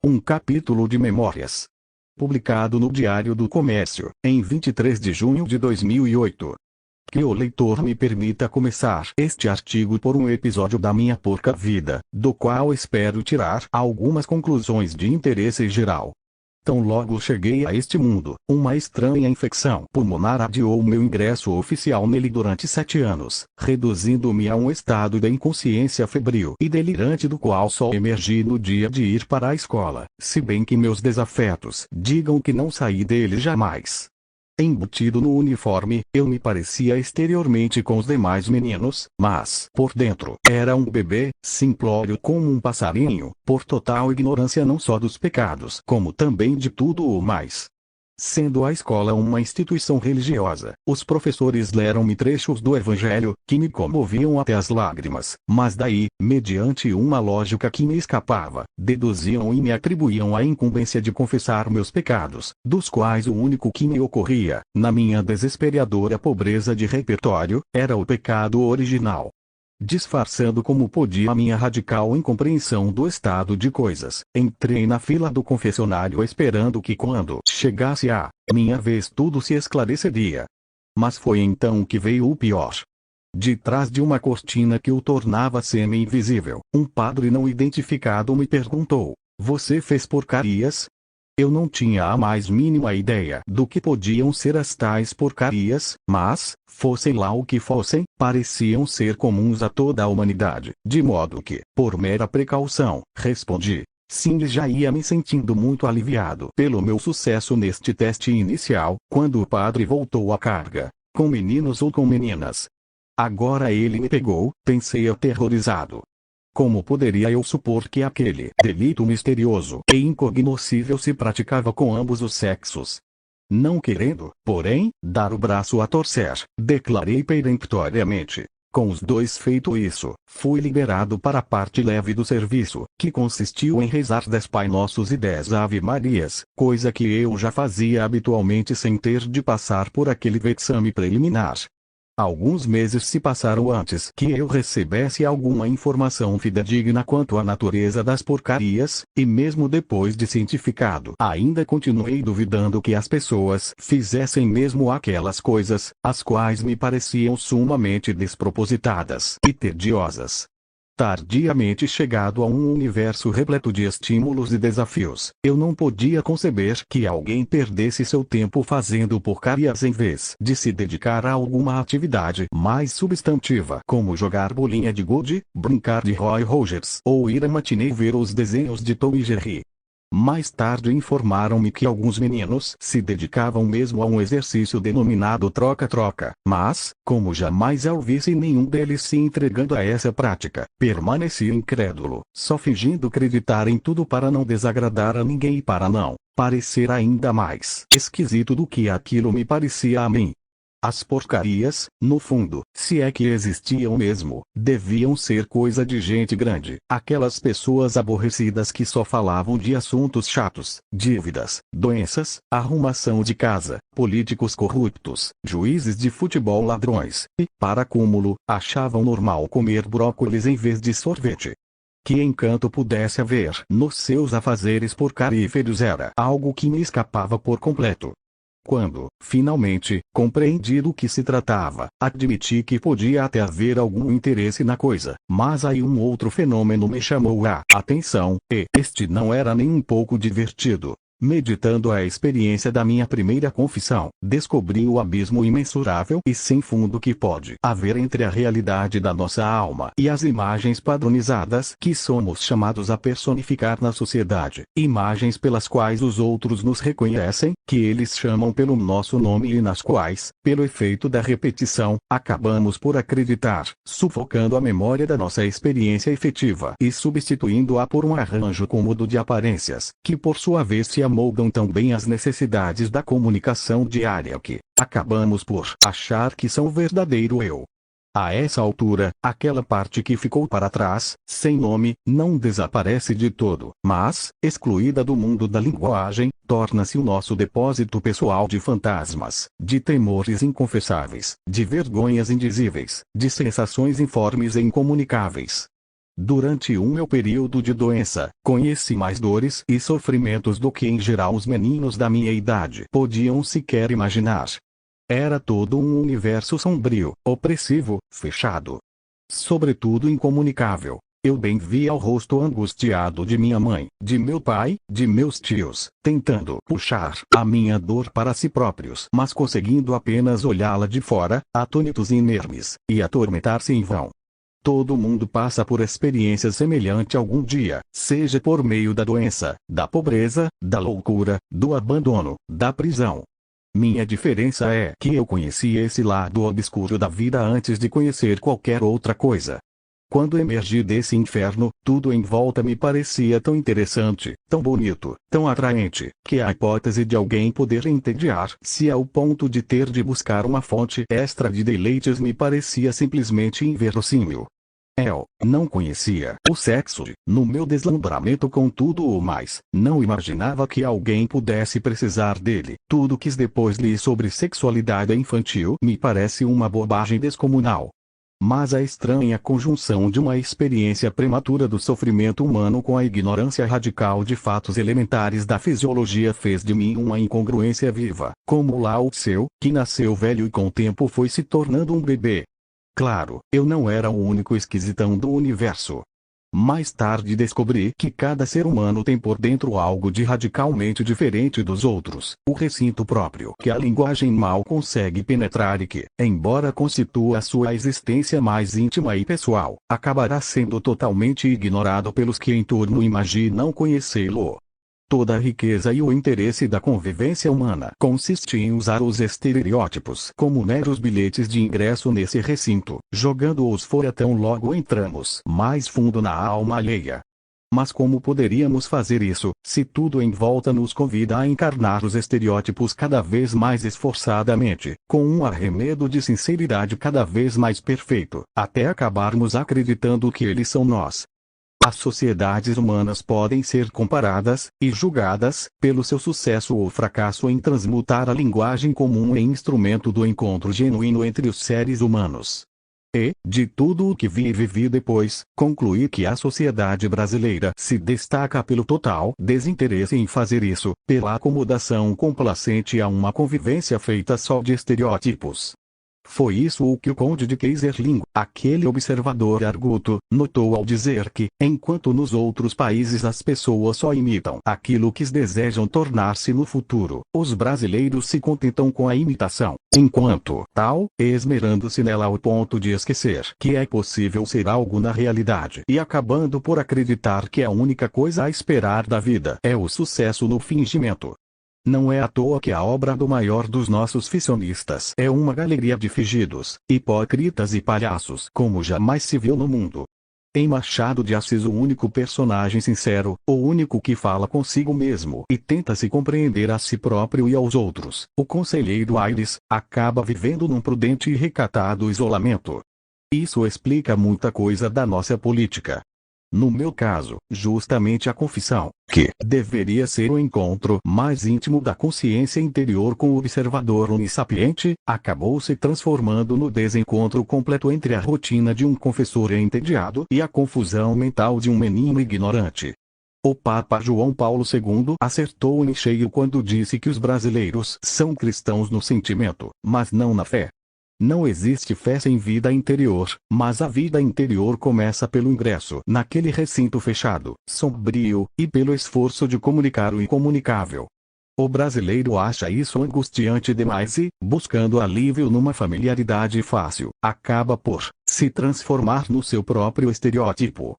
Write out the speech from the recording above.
Um capítulo de memórias. Publicado no Diário do Comércio, em 23 de junho de 2008. Que o leitor me permita começar este artigo por um episódio da minha porca vida, do qual espero tirar algumas conclusões de interesse geral. Tão logo cheguei a este mundo, uma estranha infecção pulmonar adiou meu ingresso oficial nele durante 7 anos, reduzindo-me a um estado de inconsciência febril e delirante do qual só emergi no dia de ir para a escola, se bem que meus desafetos digam que não saí dele jamais. Embutido no uniforme, eu me parecia exteriormente com os demais meninos, mas, por dentro, era um bebê, simplório como um passarinho, por total ignorância não só dos pecados, como também de tudo o mais. Sendo a escola uma instituição religiosa, os professores leram-me trechos do Evangelho, que me comoviam até as lágrimas, mas daí, mediante uma lógica que me escapava, deduziam e me atribuíam a incumbência de confessar meus pecados, dos quais o único que me ocorria, na minha desesperadora pobreza de repertório, era o pecado original. Disfarçando como podia a minha radical incompreensão do estado de coisas, entrei na fila do confessionário esperando que quando chegasse a minha vez tudo se esclareceria. Mas foi então que veio o pior. De trás de uma cortina que o tornava semi-invisível, um padre não identificado me perguntou: "Você fez porcarias?" Eu não tinha a mais mínima ideia do que podiam ser as tais porcarias, mas, fossem lá o que fossem, pareciam ser comuns a toda a humanidade, de modo que, por mera precaução, respondi. Sim, e já ia me sentindo muito aliviado pelo meu sucesso neste teste inicial, quando o padre voltou à carga. Com meninos ou com meninas? Agora ele me pegou, pensei aterrorizado. Como poderia eu supor que aquele delito misterioso e incognoscível se praticava com ambos os sexos? Não querendo, porém, dar o braço a torcer, declarei peremptoriamente. Com os dois feito isso, fui liberado para a parte leve do serviço, que consistiu em rezar 10 Pai Nossos e 10 Ave Marias, coisa que eu já fazia habitualmente sem ter de passar por aquele vexame preliminar. Alguns meses se passaram antes que eu recebesse alguma informação fidedigna quanto à natureza das porcarias, e mesmo depois de cientificado, ainda continuei duvidando que as pessoas fizessem mesmo aquelas coisas, as quais me pareciam sumamente despropositadas e tediosas. Tardiamente chegado a um universo repleto de estímulos e desafios, eu não podia conceber que alguém perdesse seu tempo fazendo porcarias em vez de se dedicar a alguma atividade mais substantiva, como jogar bolinha de gude, brincar de Roy Rogers ou ir à matinê ver os desenhos de Tom e Jerry. Mais tarde informaram-me que alguns meninos se dedicavam mesmo a um exercício denominado troca-troca, mas, como jamais eu visse nenhum deles se entregando a essa prática, permaneci incrédulo, só fingindo acreditar em tudo para não desagradar a ninguém e para não parecer ainda mais esquisito do que aquilo me parecia a mim. As porcarias, no fundo, se é que existiam mesmo, deviam ser coisa de gente grande, aquelas pessoas aborrecidas que só falavam de assuntos chatos, dívidas, doenças, arrumação de casa, políticos corruptos, juízes de futebol ladrões, e, para cúmulo, achavam normal comer brócolis em vez de sorvete. Que encanto pudesse haver nos seus afazeres porcaríferos era algo que me escapava por completo. Quando, finalmente, compreendi do que se tratava, admiti que podia até haver algum interesse na coisa, mas aí um outro fenômeno me chamou a atenção, e este não era nem um pouco divertido. Meditando a experiência da minha primeira confissão, descobri o abismo imensurável e sem fundo que pode haver entre a realidade da nossa alma e as imagens padronizadas que somos chamados a personificar na sociedade, imagens pelas quais os outros nos reconhecem, que eles chamam pelo nosso nome e nas quais, pelo efeito da repetição, acabamos por acreditar, sufocando a memória da nossa experiência efetiva e substituindo-a por um arranjo cômodo de aparências, que por sua vez se amoldam tão bem às necessidades da comunicação diária que acabamos por achar que são o verdadeiro eu. A essa altura, aquela parte que ficou para trás, sem nome, não desaparece de todo, mas, excluída do mundo da linguagem, torna-se o nosso depósito pessoal de fantasmas, de temores inconfessáveis, de vergonhas indizíveis, de sensações informes e incomunicáveis. Durante o meu período de doença, conheci mais dores e sofrimentos do que em geral os meninos da minha idade podiam sequer imaginar. Era todo um universo sombrio, opressivo, fechado. Sobretudo incomunicável. Eu bem via o rosto angustiado de minha mãe, de meu pai, de meus tios, tentando puxar a minha dor para si próprios, mas conseguindo apenas olhá-la de fora, atônitos e inermes, e atormentar-se em vão. Todo mundo passa por experiências semelhantes algum dia, seja por meio da doença, da pobreza, da loucura, do abandono, da prisão. Minha diferença é que eu conheci esse lado obscuro da vida antes de conhecer qualquer outra coisa. Quando emergi desse inferno, tudo em volta me parecia tão interessante, tão bonito, tão atraente, que a hipótese de alguém poder entediar-se ao ponto de ter de buscar uma fonte extra de deleites me parecia simplesmente inverossímil. Eu não conhecia o sexo. No meu deslumbramento com tudo o mais, não imaginava que alguém pudesse precisar dele. Tudo que depois li sobre sexualidade infantil me parece uma bobagem descomunal. Mas a estranha conjunção de uma experiência prematura do sofrimento humano com a ignorância radical de fatos elementares da fisiologia fez de mim uma incongruência viva, como Lao Tse, que nasceu velho e com o tempo foi se tornando um bebê. Claro, eu não era o único esquisitão do universo. Mais tarde descobri que cada ser humano tem por dentro algo de radicalmente diferente dos outros, o recinto próprio que a linguagem mal consegue penetrar e que, embora constitua a sua existência mais íntima e pessoal, acabará sendo totalmente ignorado pelos que em torno imaginam conhecê-lo. Toda a riqueza e o interesse da convivência humana consiste em usar os estereótipos como meros bilhetes de ingresso nesse recinto, jogando-os fora tão logo entramos mais fundo na alma alheia. Mas como poderíamos fazer isso, se tudo em volta nos convida a encarnar os estereótipos cada vez mais esforçadamente, com um arremedo de sinceridade cada vez mais perfeito, até acabarmos acreditando que eles são nós? As sociedades humanas podem ser comparadas, e julgadas, pelo seu sucesso ou fracasso em transmutar a linguagem comum em instrumento do encontro genuíno entre os seres humanos. E, de tudo o que vi e vivi depois, concluí que a sociedade brasileira se destaca pelo total desinteresse em fazer isso, pela acomodação complacente a uma convivência feita só de estereótipos. Foi isso o que o conde de Keyserling, aquele observador arguto, notou ao dizer que, enquanto nos outros países as pessoas só imitam aquilo que desejam tornar-se no futuro, os brasileiros se contentam com a imitação, enquanto tal, esmerando-se nela ao ponto de esquecer que é possível ser algo na realidade e acabando por acreditar que a única coisa a esperar da vida é o sucesso no fingimento. Não é à toa que a obra do maior dos nossos ficcionistas é uma galeria de fingidos, hipócritas e palhaços como jamais se viu no mundo. Em Machado de Assis o único personagem sincero, o único que fala consigo mesmo e tenta se compreender a si próprio e aos outros, o conselheiro Aires, acaba vivendo num prudente e recatado isolamento. Isso explica muita coisa da nossa política. No meu caso, justamente a confissão, que deveria ser o encontro mais íntimo da consciência interior com o observador onissapiente, acabou se transformando no desencontro completo entre a rotina de um confessor entediado e a confusão mental de um menino ignorante. O Papa João Paulo II acertou em cheio quando disse que os brasileiros são cristãos no sentimento, mas não na fé. Não existe fé sem vida interior, mas a vida interior começa pelo ingresso naquele recinto fechado, sombrio, e pelo esforço de comunicar o incomunicável. O brasileiro acha isso angustiante demais e, buscando alívio numa familiaridade fácil, acaba por se transformar no seu próprio estereótipo.